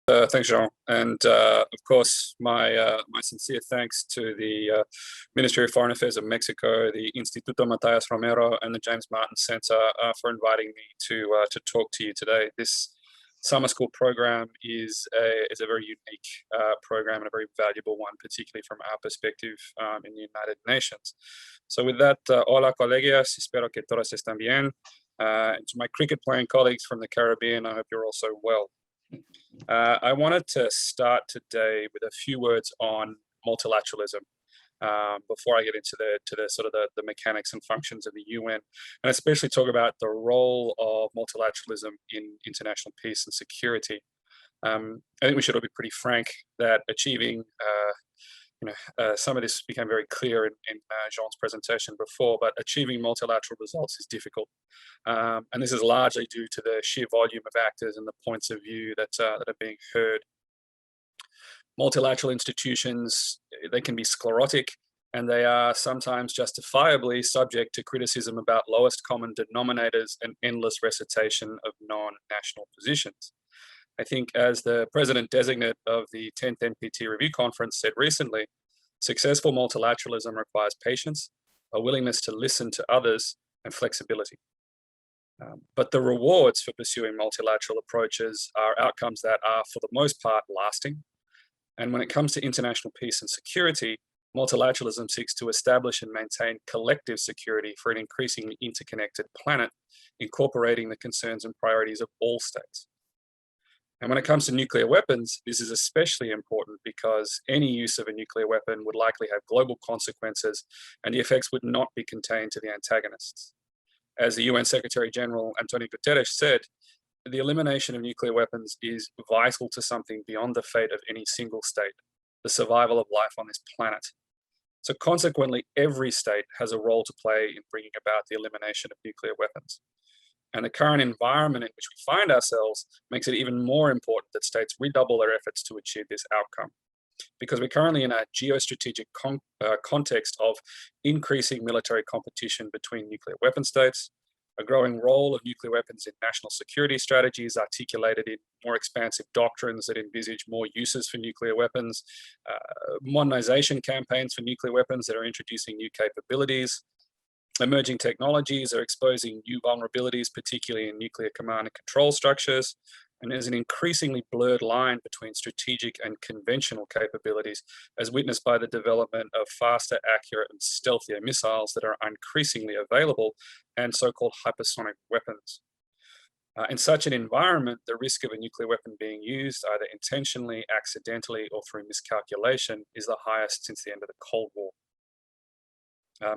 Thanks, Jean. And of course, my sincere thanks to the Ministry of Foreign Affairs of Mexico, the Instituto Matias Romero, and the James Martin Center for inviting me to talk to you today. This summer school program is a very unique program and a very valuable one, particularly from our perspective in the United Nations. So with that, hola colegas, espero que todos estén bien. And to my cricket playing colleagues from the Caribbean, I hope you're also well. I wanted to start today with a few words on multilateralism before I get into the sort of the mechanics and functions of the UN, and especially talk about the role of multilateralism in international peace and security. I think we should all be pretty frank that achieving some of this became very clear in Jean's presentation before, but achieving multilateral results is difficult. And this is largely due to the sheer volume of actors and the points of view that are being heard. Multilateral institutions, they can be sclerotic, and they are sometimes justifiably subject to criticism about lowest common denominators and endless recitation of non-national positions. I think as the president-designate of the 10th NPT Review Conference said recently, successful multilateralism requires patience, a willingness to listen to others, and flexibility. But the rewards for pursuing multilateral approaches are outcomes that are, for the most part, lasting. And when it comes to international peace and security, multilateralism seeks to establish and maintain collective security for an increasingly interconnected planet, incorporating the concerns and priorities of all states. And when it comes to nuclear weapons, this is especially important because any use of a nuclear weapon would likely have global consequences, and the effects would not be contained to the antagonists. As the UN Secretary General Antonio Guterres said, the elimination of nuclear weapons is vital to something beyond the fate of any single state, the survival of life on this planet. So consequently, every state has a role to play in bringing about the elimination of nuclear weapons. And the current environment in which we find ourselves makes it even more important that states redouble their efforts to achieve this outcome. Because we're currently in a geostrategic context of increasing military competition between nuclear weapon states, a growing role of nuclear weapons in national security strategies articulated in more expansive doctrines that envisage more uses for nuclear weapons, modernization campaigns for nuclear weapons that are introducing new capabilities. Emerging technologies are exposing new vulnerabilities, particularly in nuclear command and control structures. And there's an increasingly blurred line between strategic and conventional capabilities, as witnessed by the development of faster, accurate, and stealthier missiles that are increasingly available, and so-called hypersonic weapons. In such an environment, the risk of a nuclear weapon being used, either intentionally, accidentally, or through miscalculation, is the highest since the end of the Cold War.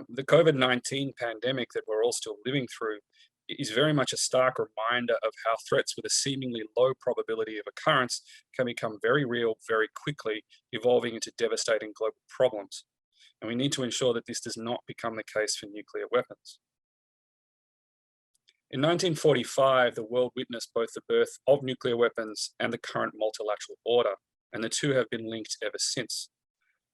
The COVID-19 pandemic that we're all still living through is very much a stark reminder of how threats with a seemingly low probability of occurrence can become very real very quickly, evolving into devastating global problems. And we need to ensure that this does not become the case for nuclear weapons. In 1945, the world witnessed both the birth of nuclear weapons and the current multilateral order, and the two have been linked ever since.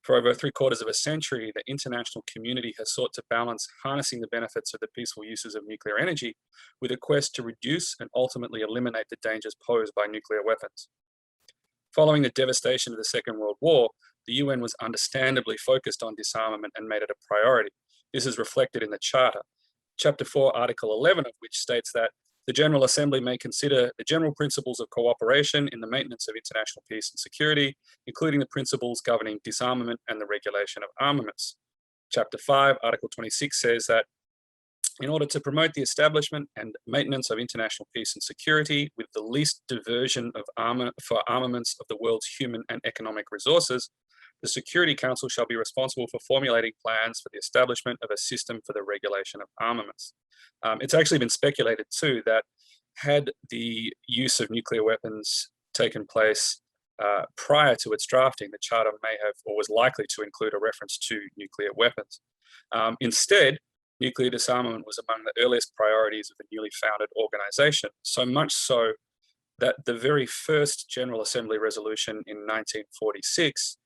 For over 3/4 of a century, the international community has sought to balance harnessing the benefits of the peaceful uses of nuclear energy with a quest to reduce and ultimately eliminate the dangers posed by nuclear weapons. Following the devastation of the Second World War, the UN was understandably focused on disarmament and made it a priority. This is reflected in the Charter, Chapter 4, Article 11 of which states that the General Assembly may consider the general principles of cooperation in the maintenance of international peace and security, including the principles governing disarmament and the regulation of armaments. Chapter 5, Article 26 says that in order to promote the establishment and maintenance of international peace and security with the least diversion of armaments of the world's human and economic resources, the Security Council shall be responsible for formulating plans for the establishment of a system for the regulation of armaments. It's actually been speculated too that had the use of nuclear weapons taken place prior to its drafting, the Charter may have or was likely to include a reference to nuclear weapons. Instead, nuclear disarmament was among the earliest priorities of the newly founded organization, so much so that the very first General Assembly resolution in 1946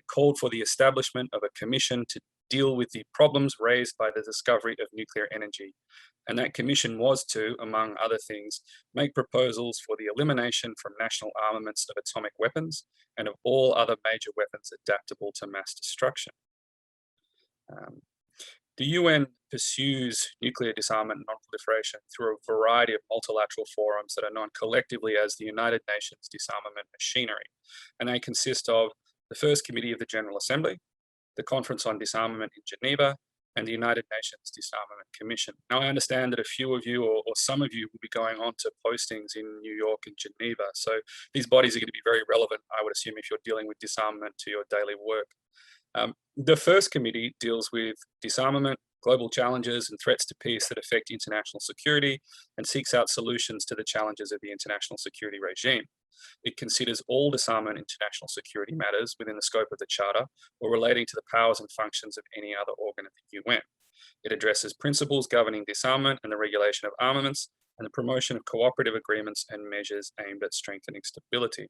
called for the establishment of a commission to deal with the problems raised by the discovery of nuclear energy. And that commission was to, among other things, make proposals for the elimination from national armaments of atomic weapons and of all other major weapons adaptable to mass destruction. The UN pursues nuclear disarmament and non-proliferation through a variety of multilateral forums that are known collectively as the United Nations Disarmament Machinery. And they consist of the First Committee of the General Assembly, the Conference on Disarmament in Geneva, and the United Nations Disarmament Commission. Now, I understand that a few of you or some of you will be going on to postings in New York and Geneva. So these bodies are going to be very relevant, I would assume, if you're dealing with disarmament to your daily work. The first committee deals with disarmament, global challenges and threats to peace that affect international security, and seeks out solutions to the challenges of the international security regime. It considers all disarmament international security matters within the scope of the Charter or relating to the powers and functions of any other organ of the UN. It addresses principles governing disarmament and the regulation of armaments and the promotion of cooperative agreements and measures aimed at strengthening stability.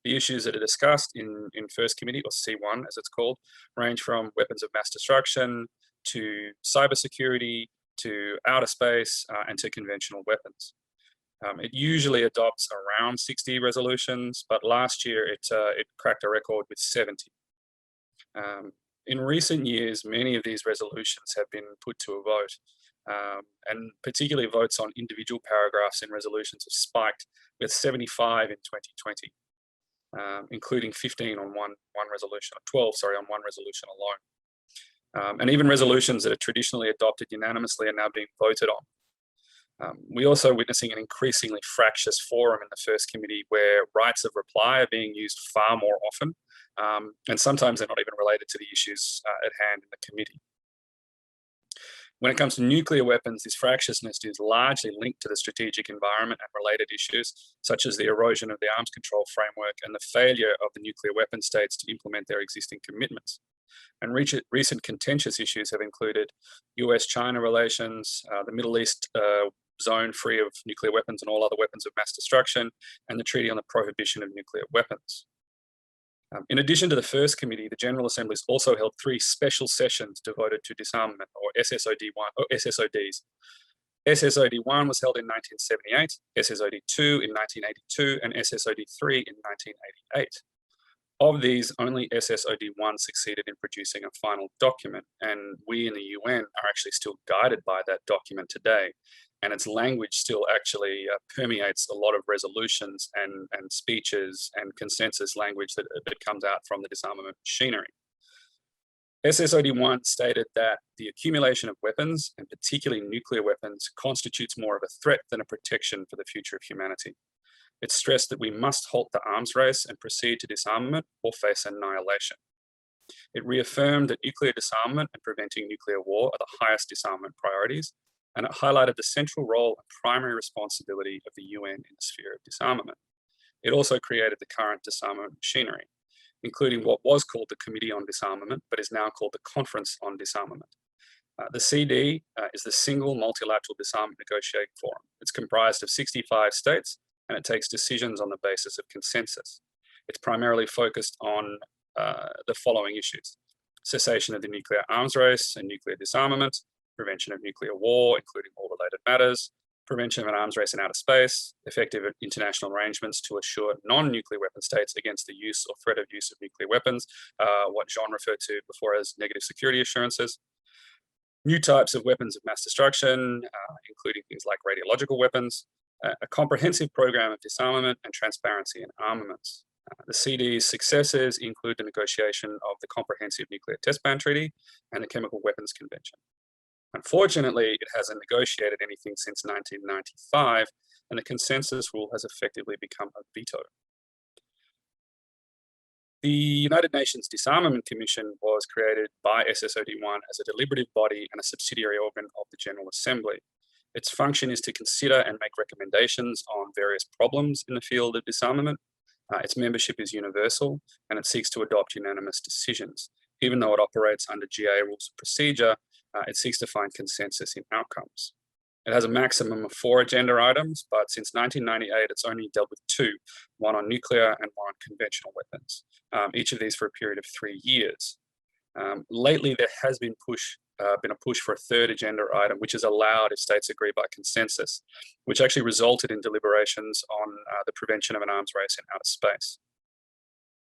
The issues that are discussed in First Committee, or C1 as it's called, range from weapons of mass destruction to cybersecurity to outer space and to conventional weapons. It usually adopts around 60 resolutions, but last year it cracked a record with 70. In recent years, many of these resolutions have been put to a vote, and particularly votes on individual paragraphs in resolutions have spiked, with 75 in 2020. Including 15 on one resolution, or 12, sorry, on one resolution alone. And even resolutions that are traditionally adopted unanimously are now being voted on. We're also witnessing an increasingly fractious forum in the First Committee where rights of reply are being used far more often, and sometimes they're not even related to the issues at hand in the committee. When it comes to nuclear weapons, this fractiousness is largely linked to the strategic environment and related issues, such as the erosion of the arms control framework and the failure of the nuclear weapon states to implement their existing commitments. And recent contentious issues have included US-China relations, the Middle East zone free of nuclear weapons and all other weapons of mass destruction, and the Treaty on the Prohibition of Nuclear Weapons. In addition to the First Committee, the General Assembly has also held 3 special sessions devoted to disarmament, or SSODs. SSOD1 was held in 1978, SSOD2 in 1982, and SSOD3 in 1988. Of these, only SSOD1 succeeded in producing a final document, and we in the UN are actually still guided by that document today. And its language still actually permeates a lot of resolutions and speeches and consensus language that comes out from the disarmament machinery. SSOD1 stated that the accumulation of weapons, and particularly nuclear weapons, constitutes more of a threat than a protection for the future of humanity. It stressed that we must halt the arms race and proceed to disarmament or face annihilation. It reaffirmed that nuclear disarmament and preventing nuclear war are the highest disarmament priorities, and it highlighted the central role and primary responsibility of the UN in the sphere of disarmament. It also created the current disarmament machinery, including what was called the Committee on Disarmament, but is now called the Conference on Disarmament. The CD is the single multilateral disarmament negotiating forum. It's comprised of 65 states, and it takes decisions on the basis of consensus. It's primarily focused on the following issues: cessation of the nuclear arms race and nuclear disarmament, prevention of nuclear war, including all related matters, prevention of an arms race in outer space, effective international arrangements to assure non-nuclear weapon states against the use or threat of use of nuclear weapons, what Jean referred to before as negative security assurances, new types of weapons of mass destruction, including things like radiological weapons, a comprehensive program of disarmament and transparency in armaments. The CD's successes include the negotiation of the Comprehensive Nuclear Test Ban Treaty and the Chemical Weapons Convention. Unfortunately, it hasn't negotiated anything since 1995, and the consensus rule has effectively become a veto. The United Nations Disarmament Commission was created by SSOD1 as a deliberative body and a subsidiary organ of the General Assembly. Its function is to consider and make recommendations on various problems in the field of disarmament. Its membership is universal, and it seeks to adopt unanimous decisions. Even though it operates under GA rules of procedure, it seeks to find consensus in outcomes. It has a maximum of 4 agenda items, but since 1998, it's only dealt with 2, one on nuclear and one on conventional weapons, each of these for a period of 3 years. Lately, there has been a push for a third agenda item, which is allowed if states agree by consensus, which actually resulted in deliberations on the prevention of an arms race in outer space.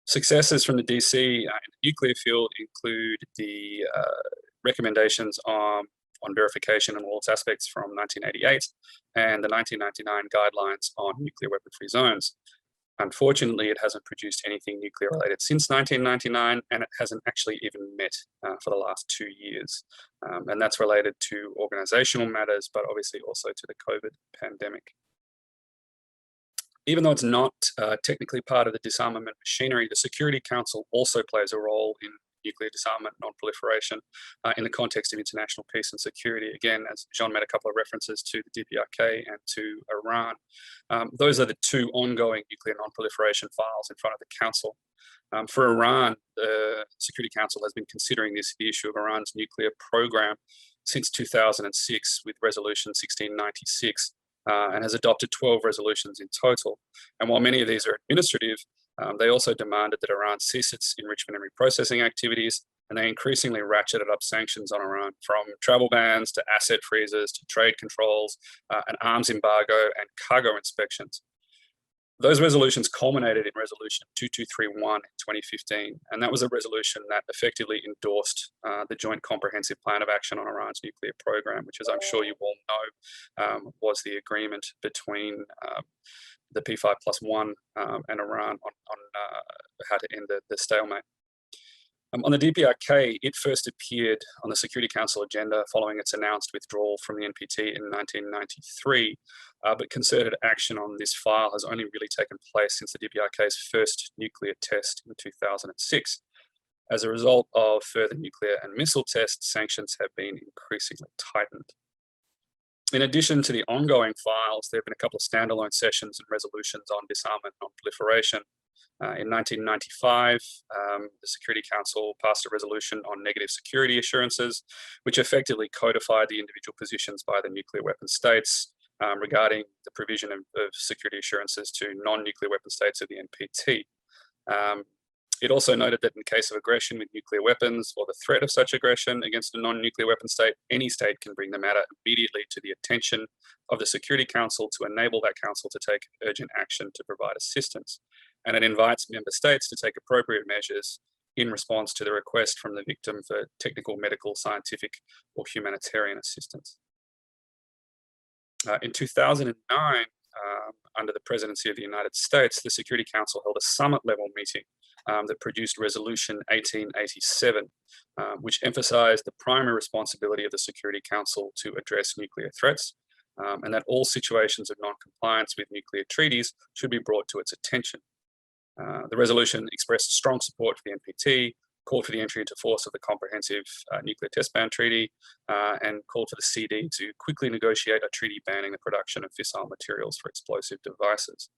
Successes from the DC in the nuclear field include the recommendations on verification and all its aspects from 1988 and the 1999 guidelines on nuclear weapon-free zones. Unfortunately, it hasn't produced anything nuclear related since 1999, and it hasn't actually even met for the last 2 years. And that's related to organizational matters, but obviously also to the COVID pandemic. Even though it's not technically part of the disarmament machinery, the Security Council also plays a role in nuclear disarmament, non-proliferation in the context of international peace and security. Again, as Jean made a couple of references to the DPRK and to Iran. Those are the two ongoing nuclear non-proliferation files in front of the Council. For Iran, the Security Council has been considering the issue of Iran's nuclear program since 2006 with Resolution 1696. And has adopted 12 resolutions in total. And while many of these are administrative, they also demanded that Iran cease its enrichment and reprocessing activities, and they increasingly ratcheted up sanctions on Iran, from travel bans to asset freezes to trade controls, an arms embargo and cargo inspections. Those resolutions culminated in Resolution 2231 in 2015, and that was a resolution that effectively endorsed the Joint Comprehensive Plan of Action on Iran's nuclear program, which, as I'm sure you all know, was the agreement between the P5+1 and Iran on how to end the stalemate. On the DPRK, it first appeared on the Security Council agenda following its announced withdrawal from the NPT in 1993, but concerted action on this file has only really taken place since the DPRK's first nuclear test in 2006. As a result of further nuclear and missile tests, sanctions have been increasingly tightened. In addition to the ongoing files, there have been a couple of standalone sessions and resolutions on disarmament and non-proliferation. In 1995, the Security Council passed a resolution on negative security assurances, which effectively codified the individual positions by the nuclear weapon states regarding the provision of security assurances to non-nuclear weapon states of the NPT. It also noted that in case of aggression with nuclear weapons or the threat of such aggression against a non-nuclear weapon state, any state can bring the matter immediately to the attention of the Security Council to enable that council to take urgent action to provide assistance. And it invites member states to take appropriate measures in response to the request from the victim for technical, medical, scientific, or humanitarian assistance. In 2009, under the presidency of the United States, the Security Council held a summit-level meeting that produced Resolution 1887, which emphasized the primary responsibility of the Security Council to address nuclear threats, and that all situations of non-compliance with nuclear treaties should be brought to its attention. The resolution expressed strong support for the NPT, called for the entry into force of the Comprehensive Nuclear Test Ban Treaty, and called for the CD to quickly negotiate a treaty banning the production of fissile materials for explosive devices.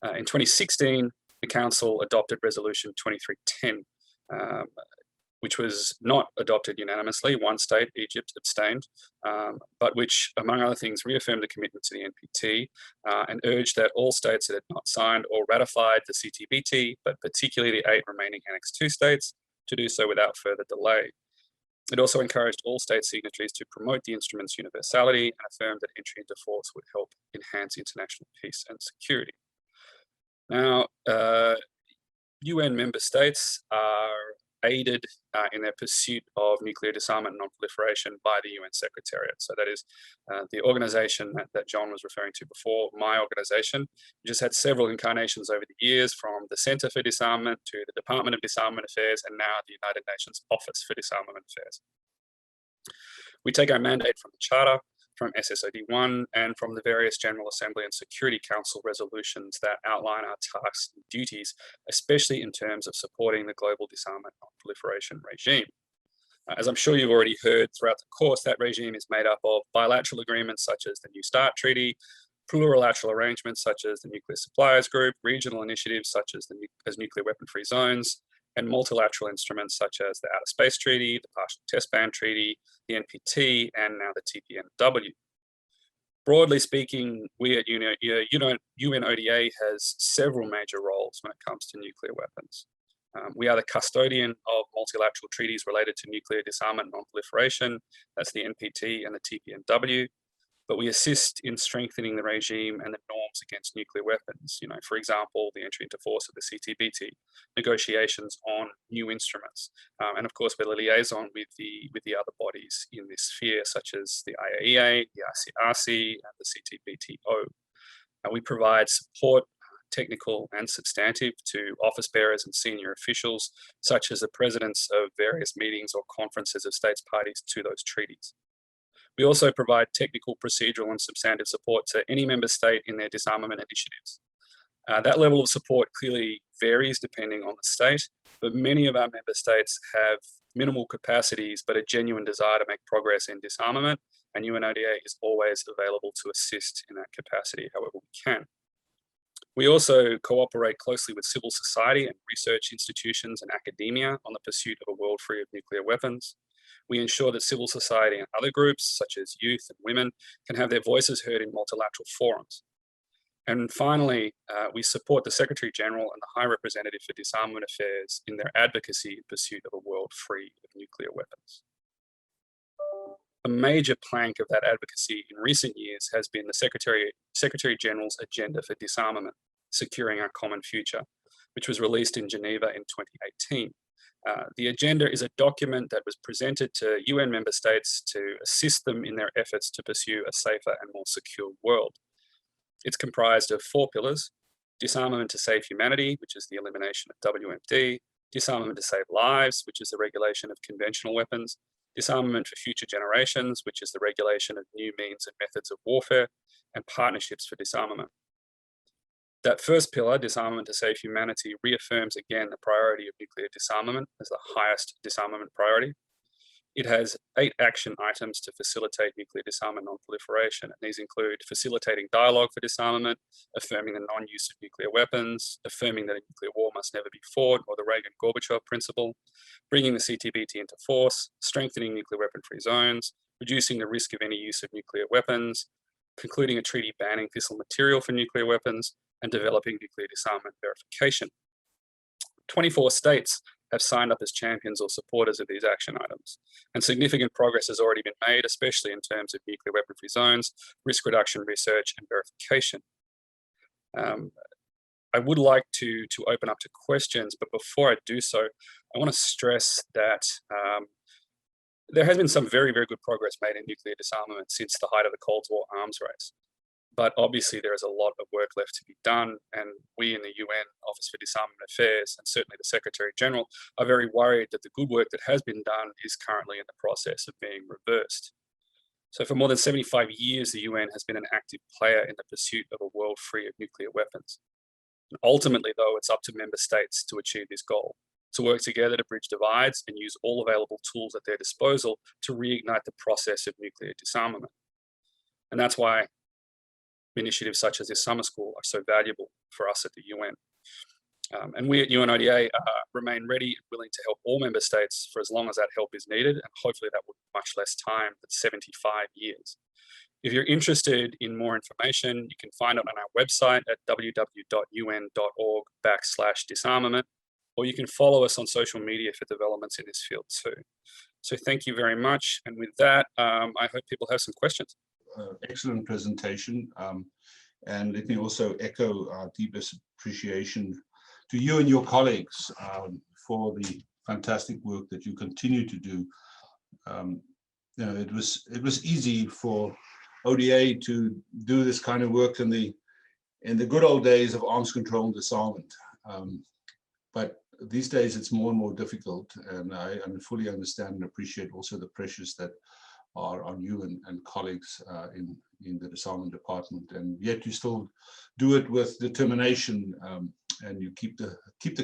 In 2016, the Council adopted Resolution 2310, which was not adopted unanimously. One state, Egypt, abstained, but which, among other things, reaffirmed the commitment to the NPT and urged that all states that had not signed or ratified the CTBT, but particularly the 8 remaining Annex II states, to do so without further delay. It also encouraged all state signatories to promote the instrument's universality and affirmed that entry into force would help enhance international peace and security. Now, UN member states are aided in their pursuit of nuclear disarmament and non-proliferation by the UN Secretariat. So that is the organization that John was referring to before, my organization, which has had several incarnations over the years, from the Center for Disarmament to the Department of Disarmament Affairs, and now the United Nations Office for Disarmament Affairs. We take our mandate from the Charter, from SSOD1, and from the various General Assembly and Security Council resolutions that outline our tasks and duties, especially in terms of supporting the global disarmament and non-proliferation regime. As I'm sure you've already heard throughout the course, that regime is made up of bilateral agreements such as the New START Treaty, plurilateral arrangements such as the Nuclear Suppliers Group, regional initiatives such as nuclear weapon-free zones, and multilateral instruments such as the Outer Space Treaty, the Partial Test Ban Treaty, the NPT, and now the TPNW. Broadly speaking, we at UNODA has several major roles when it comes to nuclear weapons. We are the custodian of multilateral treaties related to nuclear disarmament and non-proliferation. That's the NPT and the TPNW. But we assist in strengthening the regime and the norms against nuclear weapons. For example, the entry into force of the CTBT, negotiations on new instruments, and of course, we're the liaison with the other bodies in this sphere, such as the IAEA, the ICRC, and the CTBTO. We provide support, technical and substantive, to office bearers and senior officials, such as the presidents of various meetings or conferences of states parties to those treaties. We also provide technical, procedural, and substantive support to any member state in their disarmament initiatives. That level of support clearly varies depending on the state, but many of our member states have minimal capacities but a genuine desire to make progress in disarmament, and UNODA is always available to assist in that capacity however we can. We also cooperate closely with civil society and research institutions and academia on the pursuit of a world free of nuclear weapons. We ensure that civil society and other groups, such as youth and women, can have their voices heard in multilateral forums. And finally, we support the Secretary General and the High Representative for Disarmament Affairs in their advocacy in pursuit of a world free of nuclear weapons. A major plank of that advocacy in recent years has been the Secretary General's Agenda for Disarmament, Securing Our Common Future, which was released in Geneva in 2018. The agenda is a document that was presented to UN member states to assist them in their efforts to pursue a safer and more secure world. It's comprised of 4 pillars: disarmament to save humanity, which is the elimination of WMD; disarmament to save lives, which is the regulation of conventional weapons; disarmament for future generations, which is the regulation of new means and methods of warfare; and partnerships for disarmament. That first pillar, disarmament to save humanity, reaffirms again the priority of nuclear disarmament as the highest disarmament priority. It has 8 action items to facilitate nuclear disarmament and non-proliferation, and these include facilitating dialogue for disarmament, affirming the non-use of nuclear weapons, affirming that a nuclear war must never be fought, or the Reagan-Gorbachev principle, bringing the CTBT into force, strengthening nuclear weapon-free zones, reducing the risk of any use of nuclear weapons, concluding a treaty banning fissile material for nuclear weapons, and developing nuclear disarmament verification. 24 states have signed up as champions or supporters of these action items, and significant progress has already been made, especially in terms of nuclear weapon-free zones, risk reduction research, and verification. I would like to open up to questions, but before I do so, I want to stress that there has been some very, very good progress made in nuclear disarmament since the height of the Cold War arms race. But obviously there is a lot of work left to be done, and we in the UN Office for Disarmament Affairs, and certainly the Secretary General, are very worried that the good work that has been done is currently in the process of being reversed. So for more than 75 years, the UN has been an active player in the pursuit of a world free of nuclear weapons. And ultimately, though, it's up to member states to achieve this goal, to work together to bridge divides and use all available tools at their disposal to reignite the process of nuclear disarmament. And that's why initiatives such as this summer school are so valuable for us at the UN. And we at UNODA remain ready and willing to help all member states for as long as that help is needed, and hopefully that will be much less time than 75 years. If you're interested in more information, you can find it on our website at www.un.org/disarmament, or you can follow us on social media for developments in this field too. So thank you very much. And with that, I hope people have some questions. Excellent presentation, and let me also echo our deepest appreciation to you and your colleagues for the fantastic work that you continue to do. It was easy for ODA to do this kind of work in the good old days of arms control and disarmament, but these days it's more and more difficult, and I fully understand and appreciate also the pressures that are on you and colleagues in the disarmament department, and yet you still do it with determination, and you keep the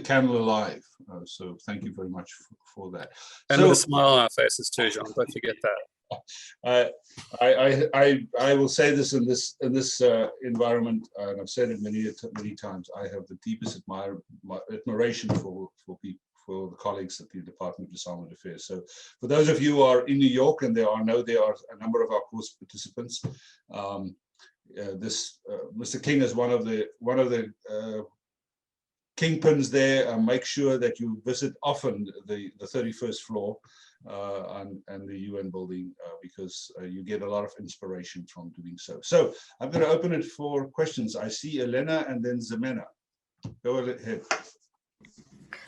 candle alive. So thank you very much for that. And with a smile on our faces too, Jean. Don't forget that. I will say this in this environment, and I've said it many times. I have the deepest admiration for people, for the colleagues at the Department of Disarmament Affairs. So for those of you who are in New York, and there are a number of our course participants, Mr. King is one of the kingpins there. Make sure that you visit often the 31st floor and the UN building because you get a lot of inspiration from doing so. So I'm going to open it for questions. I see Elena and then Zemena. Go ahead.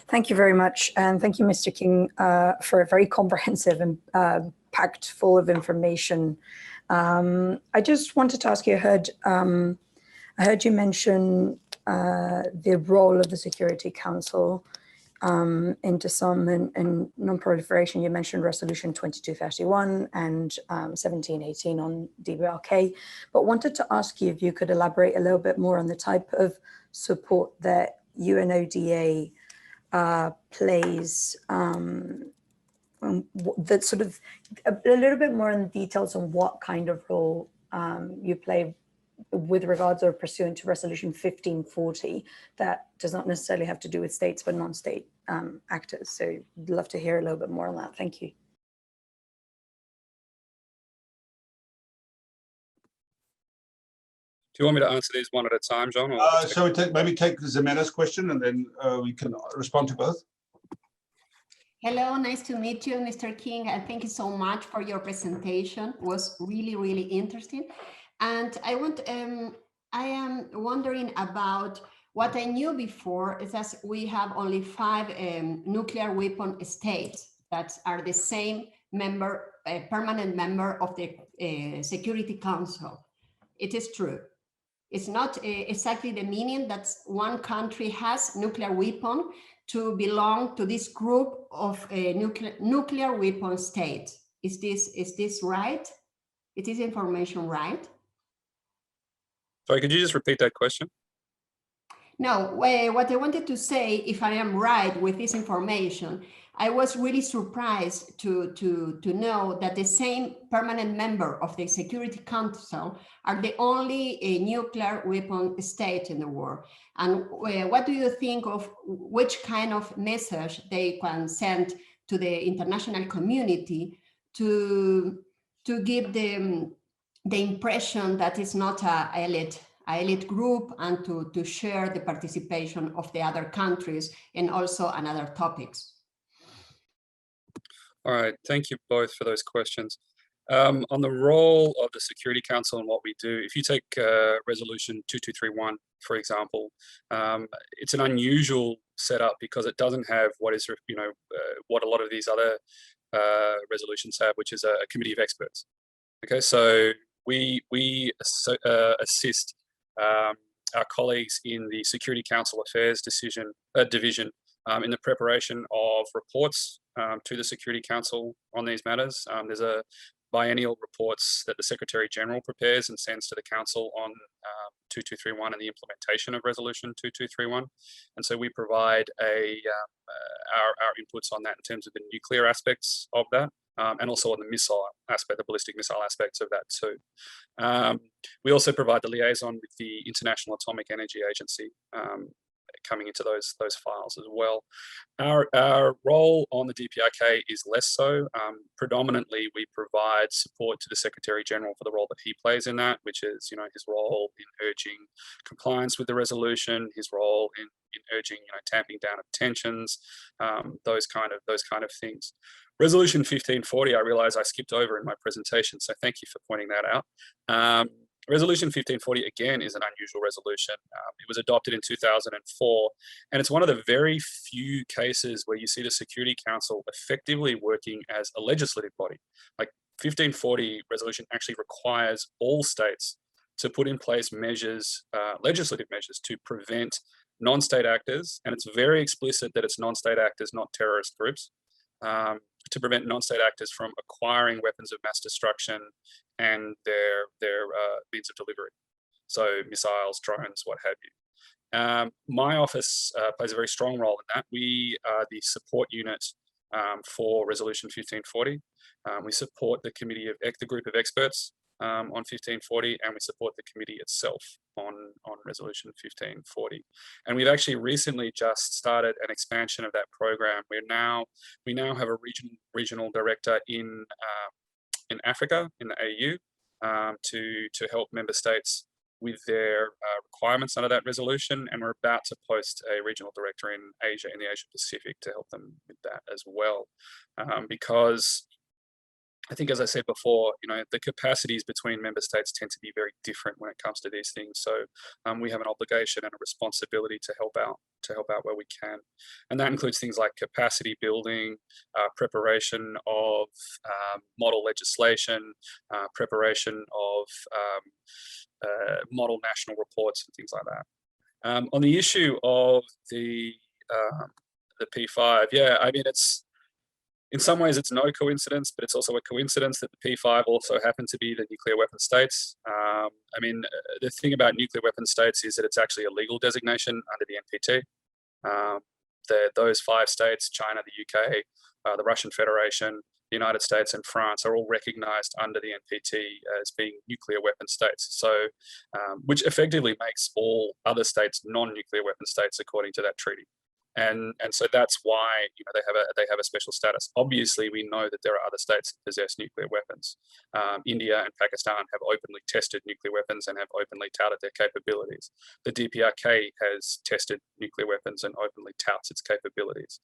Thank you very much. And thank you, Mr. King, for a very comprehensive and packed full of information. I just wanted to ask you, I heard you mention the role of the Security Council in disarmament and non-proliferation. You mentioned Resolution 2231 and 1718 on DBRK, but wanted to ask you if you could elaborate a little bit more on the type of support that UNODA plays, that sort of a little bit more in details on what kind of role you play with regards or pursuant to Resolution 1540 that does not necessarily have to do with states but non-state actors. So I'd love to hear a little bit more on that. Thank you. Do you want me to answer these one at a time, John? Or So we maybe take Zemena's question and then we can respond to both. Hello, nice to meet you, Mr. King, and thank you so much for your presentation. It was really, really interesting. And I am wondering about what I knew before is that we have only 5 nuclear weapon states that are the same member, permanent member of the Security Council. It is true. It's not exactly the meaning that one country has nuclear weapon to belong to this group of nuclear weapon states. Is this right? Is this information right? Sorry, could you just repeat that question? No, what I wanted to say, if I am right with this information, I was really surprised to know that the same permanent member of the Security Council are the only nuclear weapon state in the world. And what do you think of which kind of message they can send to the international community to give the impression that it's not a elite group and to share the participation of the other countries and also on other topics? All right, thank you both for those questions. On the role of the Security Council and what we do, if you take Resolution 2231, for example, it's an unusual setup because it doesn't have what is, what a lot of these other resolutions have, which is a committee of experts. Okay, so we assist our colleagues in the Security Council Affairs Division in the preparation of reports to the Security Council on these matters. There's a biennial reports that the Secretary General prepares and sends to the Council on 2231 and the implementation of Resolution 2231. And so we provide our inputs on that in terms of the nuclear aspects of that. And also on the missile aspect, the ballistic missile aspects of that too. We also provide the liaison with the International Atomic Energy Agency, coming into those files as well. Our role on the DPRK is less so. Predominantly, we provide support to the Secretary General for the role that he plays in that, which is, his role in urging compliance with the resolution, his role in urging, tamping down of tensions, those kind of things. Resolution 1540, I realize I skipped over in my presentation, so thank you for pointing that out. Resolution 1540, again, is an unusual resolution. It was adopted in 2004, and it's one of the very few cases where you see the Security Council effectively working as a legislative body. Like 1540 resolution actually requires all states to put in place measures, legislative measures, to prevent non-state actors, and it's very explicit that it's non-state actors, not terrorist groups, to prevent non-state actors from acquiring weapons of mass destruction and their means of delivery. So missiles, drones, what have you. My office plays a very strong role in that. We are the support unit for Resolution 1540. We support the the group of experts on 1540, and we support the committee itself on Resolution 1540. And we've actually recently just started an expansion of that program. We now have a regional director in Africa, in the AU, to help member states with their requirements under that resolution, and we're about to post a regional director in Asia, in the Asia Pacific, to help them with that as well, because I think, as I said before, the capacities between member states tend to be very different when it comes to these things. So we have an obligation and a responsibility to help out where we can, and that includes things like capacity building, preparation of model legislation, preparation of model national reports, and things like that. On the issue of the P5, yeah, I mean, in some ways, it's no coincidence, but it's also a coincidence that the P5 also happen to be the nuclear weapon states. I mean, the thing about nuclear weapon states is that it's actually a legal designation under the NPT. Those 5 states, China, the UK, the Russian Federation, the United States, and France, are all recognized under the NPT as being nuclear weapon states. So, which effectively makes all other states non-nuclear weapon states according to that treaty. And so that's why they have a special status. Obviously, we know that there are other states that possess nuclear weapons. India and Pakistan have openly tested nuclear weapons and have openly touted their capabilities. The DPRK has tested nuclear weapons and openly touts its capabilities.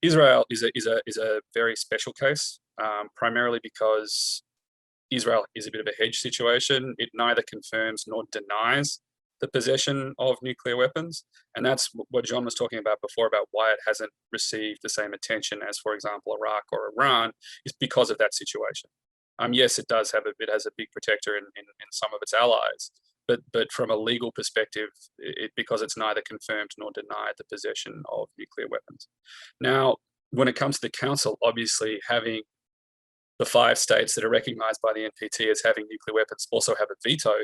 Israel is a very special case, primarily because Israel is a bit of a hedge situation. It neither confirms nor denies the possession of nuclear weapons. And that's what John was talking about before, about why it hasn't received the same attention as, for example, Iraq or Iran, is because of that situation. Yes, it has a big protector in some of its allies, but from a legal perspective, because it's neither confirmed nor denied the possession of nuclear weapons. Now, when it comes to the council, obviously having the 5 states that are recognized by the NPT as having nuclear weapons also have a veto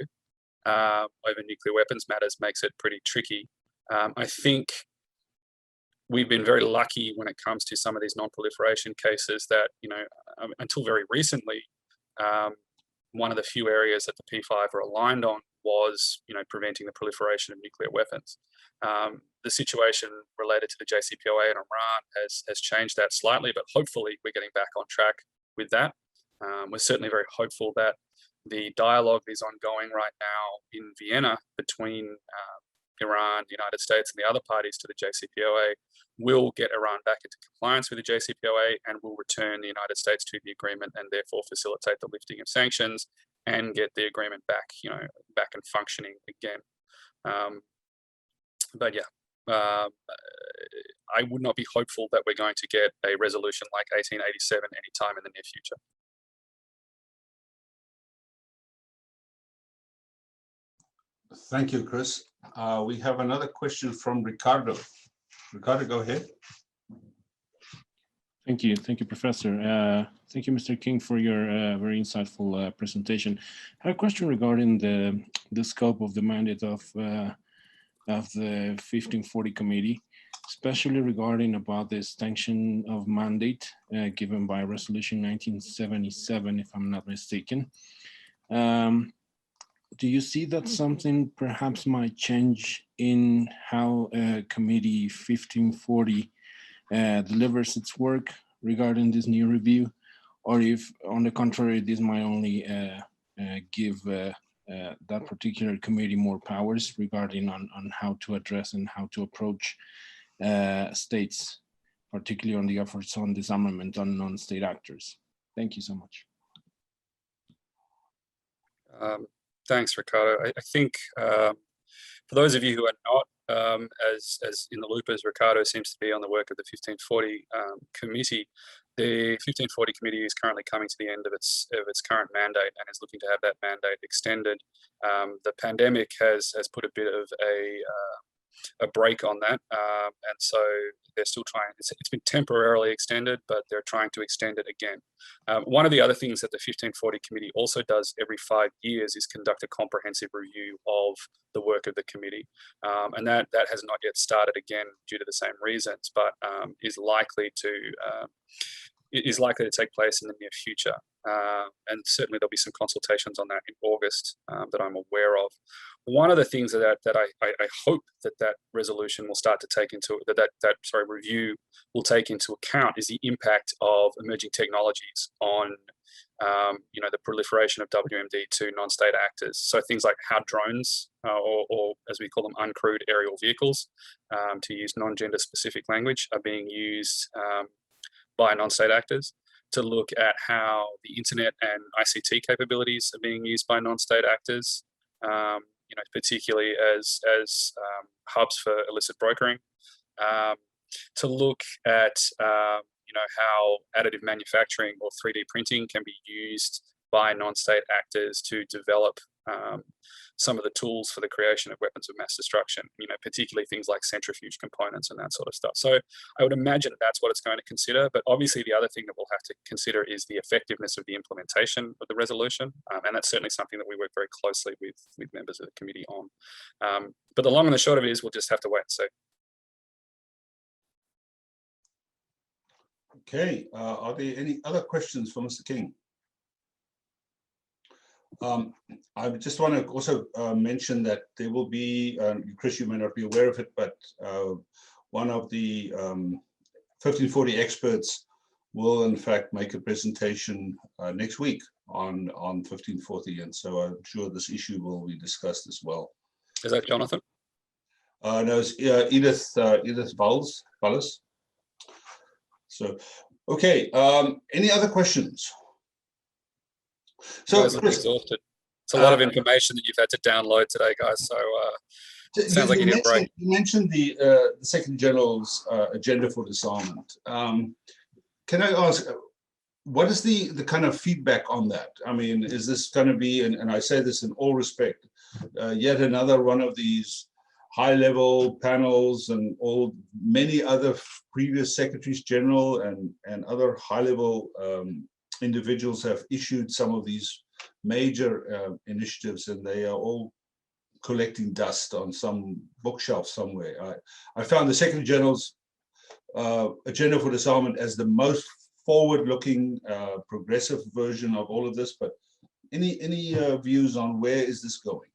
over nuclear weapons matters makes it pretty tricky. I think we've been very lucky when it comes to some of these non-proliferation cases that, until very recently, one of the few areas that the P5 are aligned on was, preventing the proliferation of nuclear weapons. The situation related to the JCPOA and Iran has changed that slightly, but hopefully we're getting back on track with that. We're certainly very hopeful that the dialogue is ongoing right now in Vienna between Iran, the United States, and the other parties to the JCPOA will get Iran back into compliance with the JCPOA and will return the United States to the agreement, and therefore facilitate the lifting of sanctions and get the agreement back, back and functioning again. But yeah, I would not be hopeful that we're going to get a resolution like 1887 anytime in the near future. Thank you, Chris. We have another question from Ricardo. Ricardo, go ahead. Thank you, Professor. Thank you, Mr. King, for your very insightful presentation. I have a question regarding the scope of the mandate of the 1540 committee, especially regarding about the extension of mandate given by Resolution 1977, if I'm not mistaken. Do you see that something perhaps might change in how Committee 1540 delivers its work regarding this new review, or if, on the contrary, this might only give that particular committee more powers regarding on how to address and how to approach states, particularly on the efforts on disarmament on non-state actors? Thank you so much. Thanks, Ricardo. I think for those of you who are not as in the loop as Ricardo seems to be on the work of the 1540 committee, the 1540 committee is currently coming to the end of its current mandate and is looking to have that mandate extended. The pandemic has put a bit of a break on that, and so they're still trying. It's been temporarily extended, but they're trying to extend it again. One of the other things that the 1540 committee also does every 5 years is conduct a comprehensive review of the work of the committee, and that has not yet started again due to the same reasons, but is likely to take place in the near future. And certainly there'll be some consultations on that in August that I'm aware of. One of the things that I hope that resolution will start to take into review will take into account is the impact of emerging technologies on the proliferation of WMD to non-state actors. So things like how drones, or as we call them, uncrewed aerial vehicles, to use non-gender specific language, are being used by non-state actors. To look at how the internet and ICT capabilities are being used by non-state actors, particularly as hubs for illicit brokering. To look at how additive manufacturing or 3D printing can be used by non-state actors to develop some of the tools for the creation of weapons of mass destruction, particularly things like centrifuge components and that sort of stuff. So I would imagine that's what it's going to consider. But obviously the other thing that we'll have to consider is the effectiveness of the implementation of the resolution. And that's certainly something that we work very closely with members of the committee on. But the long and the short of it is we'll just have to wait and see. Okay, are there any other questions for Mr. King? I just want to also mention that there will be, Chris, you may not be aware of it, but one of the 1540 experts will in fact make a presentation next week on 1540, and so I'm sure this issue will be discussed as well. Is that Jonathan? No, it's Edith Vallis. So, okay, any other questions? So, Chris, exhausted. It's a lot of information that you've had to download today, guys. So, sounds like you need a break. You mentioned the Secretary General's agenda for disarmament. Can I ask, what is the kind of feedback on that? I mean, is this going to be, and I say this in all respect, yet another one of these high-level panels, and many other previous secretaries general and other high-level individuals have issued some of these major initiatives, and they are all collecting dust on some bookshelf somewhere. I found the Secretary General's agenda for disarmament as the most forward-looking, progressive version of all of this. But any views on where is this going?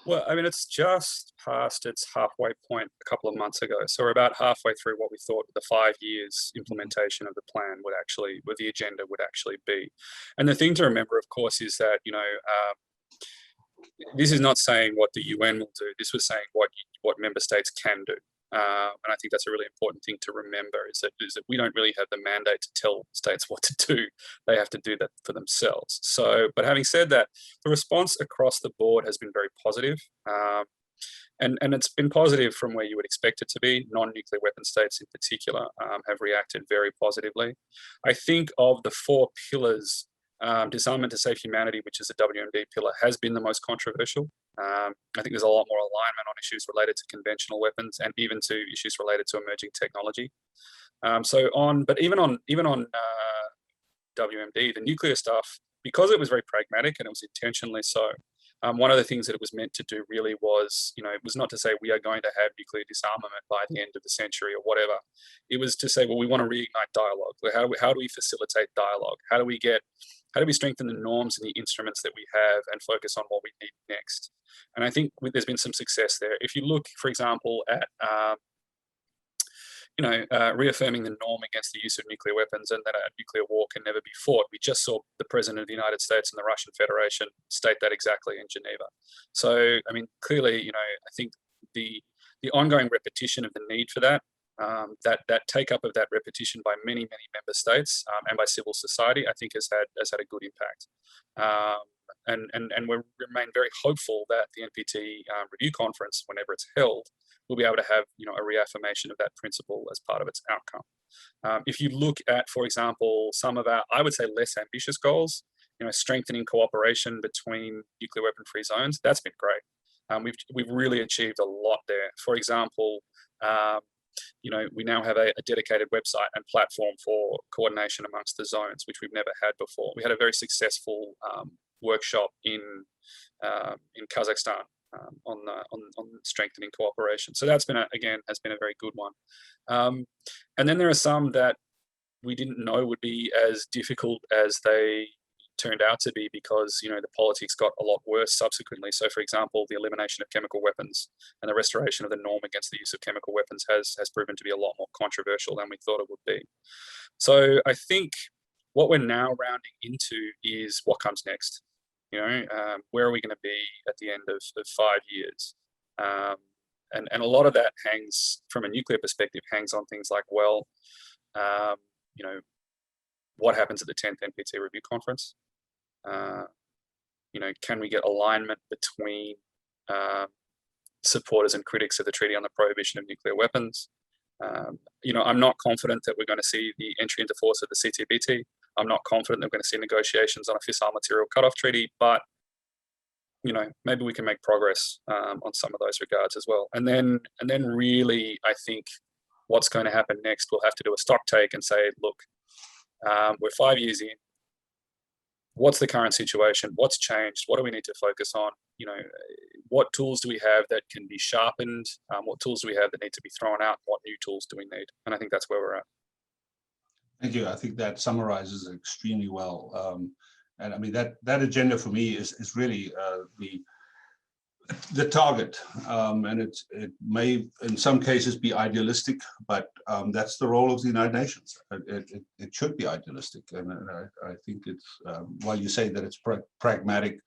Well, I mean, it's just past its halfway point a couple of months ago. So we're about halfway through what we thought the 5 years implementation of the plan would actually, what the agenda would actually be. And the thing to remember, of course, is that, this is not saying what the UN will do. This was saying what member states can do. And I think that's a really important thing to remember, is that we don't really have the mandate to tell states what to do. They have to do that for themselves. So, but having said that, the response across the board has been very positive. And it's been positive from where you would expect it to be. Non-nuclear weapon states in particular have reacted very positively. I think of the 4 pillars, disarmament to save humanity, which is the WMD pillar, has been the most controversial. I think there's a lot more alignment on issues related to conventional weapons and even to issues related to emerging technology. But even on WMD, the nuclear stuff, because it was very pragmatic and it was intentionally so, one of the things that it was meant to do really was, it was not to say we are going to have nuclear disarmament by the end of the century or whatever. It was to say, well, we want to reignite dialogue. How do we facilitate dialogue? How do we strengthen the norms and the instruments that we have and focus on what we need next? And I think there's been some success there. If you look, for example, at reaffirming the norm against the use of nuclear weapons and that a nuclear war can never be fought. We just saw the President of the United States and the Russian Federation state that exactly in Geneva. So, I mean, clearly, I think the ongoing repetition of the need for that, that take up of that repetition by many, many member states and by civil society, I think has had a good impact. And we remain very hopeful that the NPT review conference, whenever it's held, will be able to have a reaffirmation of that principle as part of its outcome. If you look at, for example, some of our, I would say, less ambitious goals, strengthening cooperation between nuclear weapon-free zones, that's been great. We've really achieved a lot there. For example, we now have a dedicated website and platform for coordination amongst the zones, which we've never had before. We had a very successful workshop in Kazakhstan on strengthening cooperation. So that's been has been a very good one. And then there are some that we didn't know would be as difficult as they turned out to be, because the politics got a lot worse subsequently. So, for example, the elimination of chemical weapons and the restoration of the norm against the use of chemical weapons has proven to be a lot more controversial than we thought it would be. So I think What we're now rounding into is what comes next. You know, where are we going to be at the end of 5 years? And a lot of that hangs, from a nuclear perspective, hangs on things like, well, you know, what happens at the 10th NPT review conference? You know, can we get alignment between supporters and critics of the Treaty on the Prohibition of Nuclear Weapons? You know, I'm not confident that we're going to see the entry into force of the CTBT. I'm not confident that we're going to see negotiations on a fissile material cutoff treaty, but, you know, maybe we can make progress on some of those regards as well. And then really, I think what's going to happen next, we'll have to do a stock take and say, look, we're 5 years in. What's the current situation? What's changed? What do we need to focus on? You know, what tools do we have that can be sharpened? What tools do we have that need to be thrown out? What new tools do we need? And I think that's where we're at. Thank you. I think that summarizes extremely well. And I mean, that agenda for me is really the target. And it may, in some cases, be idealistic, but that's the role of the United Nations. It should be idealistic. And I think it's, while you say that it's pragmatic,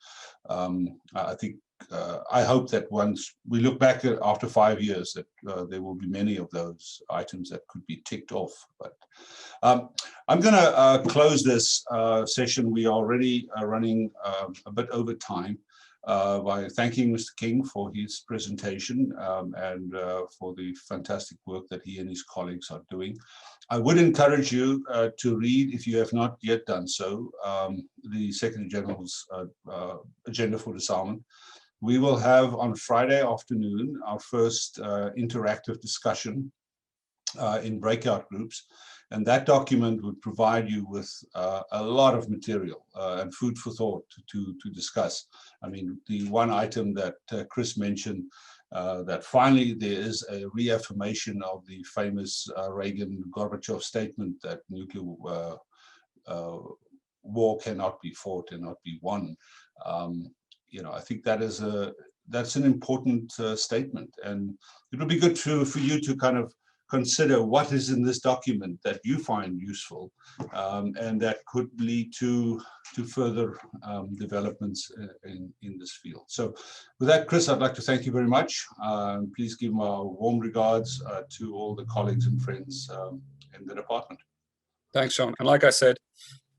I think, I hope that once we look back after 5 years, that there will be many of those items that could be ticked off. But I'm going to close this session. We are already running a bit over time. By thanking Mr. King for his presentation and for the fantastic work that he and his colleagues are doing. I would encourage you to read, if you have not yet done so, the Secretary General's agenda for disarmament. We will have on Friday afternoon our first interactive discussion in breakout groups. And that document would provide you with a lot of material and food for thought to discuss. I mean, the one item that Chris mentioned, that finally there is a reaffirmation of the famous Reagan-Gorbachev statement that nuclear war cannot be fought and not be won. You know, I think that is that's an important statement, and it would be good for you to kind of consider what is in this document that you find useful and that could lead to further developments in this field. So with that, Chris, I'd like to thank you very much. Please give my warm regards to all the colleagues and friends in the department. Thanks, John. And like I said,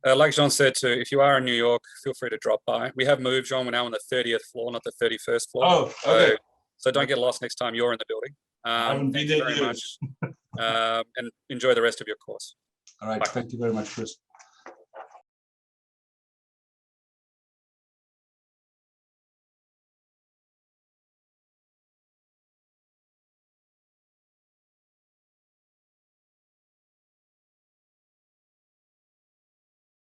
like John said too, if you are in New York, feel free to drop by. We have moved, John. We're now on the 30th floor, not the 31st floor. Oh, okay. So don't get lost next time you're in the building. I haven't been there very much. And enjoy the rest of your course. All right. Bye. Thank you very much, Chris.